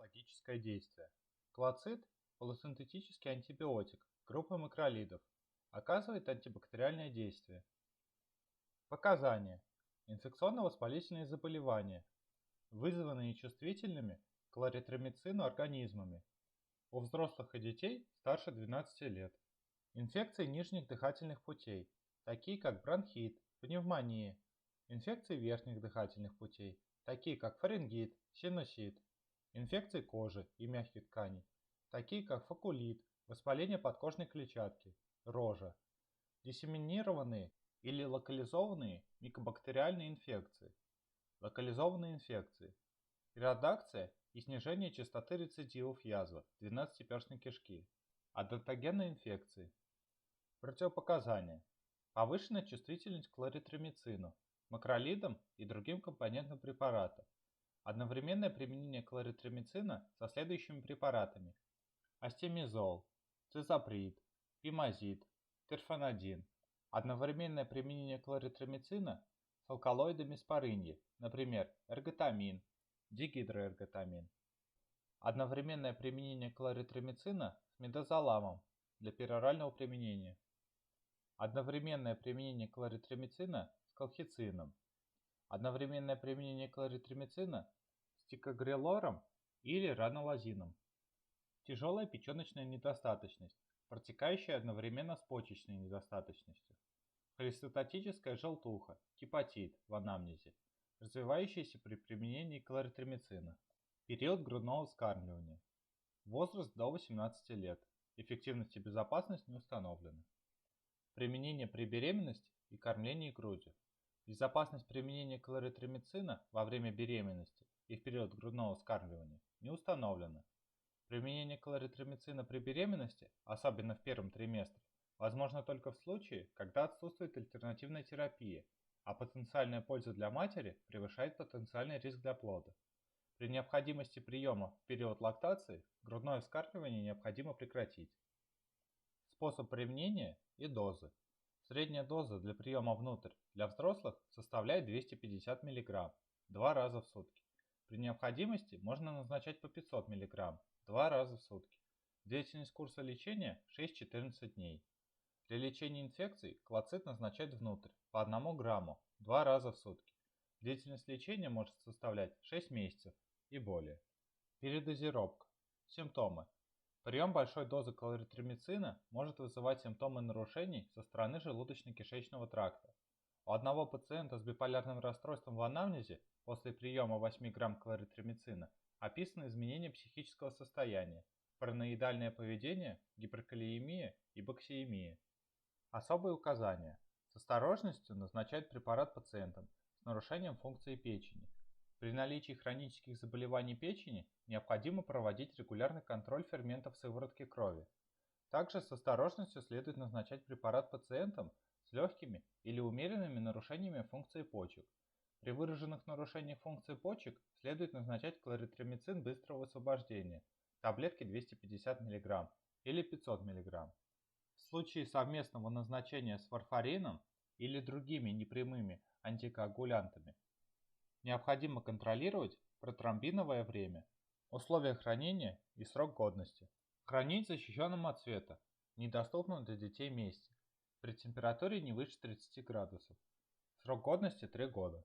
иммунологическое действие. Клоцит– полусинтетический антибиотик группы макролидов, оказывает антибактериальное действие. Показания. Инфекционно-воспалительные заболевания, вызванные чувствительными к ларитромицину организмами у взрослых и детей старше 12 лет. Инфекции нижних дыхательных путей, такие как бронхит, пневмония. Инфекции верхних дыхательных путей, такие как фарингит, синусит. Инфекции кожи и мягких тканей, такие как фокулит, воспаление подкожной клетчатки, рожа. Диссеминированные или локализованные микобактериальные инфекции. Локализованные инфекции. Редакция и снижение частоты рецидивов язвы 12-перстной кишки. Адаптогенные инфекции. Противопоказания. Повышенная чувствительность к ларитромицину, макролидам и другим компонентам препарата. Одновременное применение кларитромицина со следующими препаратами: астемизол, цизаприд, пимозид, терфенадин. Одновременное применение кларитромицина с алкалоидами спорыньи, например, эрготамин, дигидроэрготамин. Одновременное применение кларитромицина с мидозоламом для перорального применения. Одновременное применение кларитромицина с колхицином. Одновременное применение кларитромицина с тикогрелором или ранолазином. Тяжелая печеночная недостаточность, протекающая одновременно с почечной недостаточностью. Холецистатическая желтуха, гепатит в анамнезе, развивающаяся при применении кларитромицина. Период грудного вскармливания. Возраст до 18 лет. Эффективность и безопасность не установлены. Применение при беременности и кормлении грудью. Безопасность применения кларитромицина во время беременности и в период грудного вскармливания не установлена. Применение кларитромицина при беременности, особенно в первом триместре, возможно только в случае, когда отсутствует альтернативная терапия, а потенциальная польза для матери превышает потенциальный риск для плода. При необходимости приема в период лактации грудное вскармливание необходимо прекратить. Способ применения и дозы. Средняя доза для приема внутрь для взрослых составляет 250 мг 2 раза в сутки. При необходимости можно назначать по 500 мг 2 раза в сутки. Длительность курса лечения 6-14 дней. Для лечения инфекций клоцит назначать внутрь по 1 грамму 2 раза в сутки. Длительность лечения может составлять 6 месяцев и более. Передозировка. Симптомы. Прием большой дозы кларитромицина может вызывать симптомы нарушений со стороны желудочно-кишечного тракта. У одного пациента с биполярным расстройством в анамнезе после приема 8 грамм кларитромицина описаны изменения психического состояния, параноидальное поведение, гиперкалиемия и боксиемия. Особые указания. С осторожностью назначать препарат пациентам с нарушением функции печени. При наличии хронических заболеваний печени необходимо проводить регулярный контроль ферментов сыворотки крови. Также с осторожностью следует назначать препарат пациентам с легкими или умеренными нарушениями функции почек. При выраженных нарушениях функции почек следует назначать кларитромицин быстрого освобождения, таблетки 250 мг или 500 мг. В случае совместного назначения с варфарином или другими непрямыми антикоагулянтами необходимо контролировать протромбиновое время, условия хранения и срок годности. Хранить в защищенном от света, недоступном для детей месте, при температуре не выше 30 градусов. Срок годности 3 года.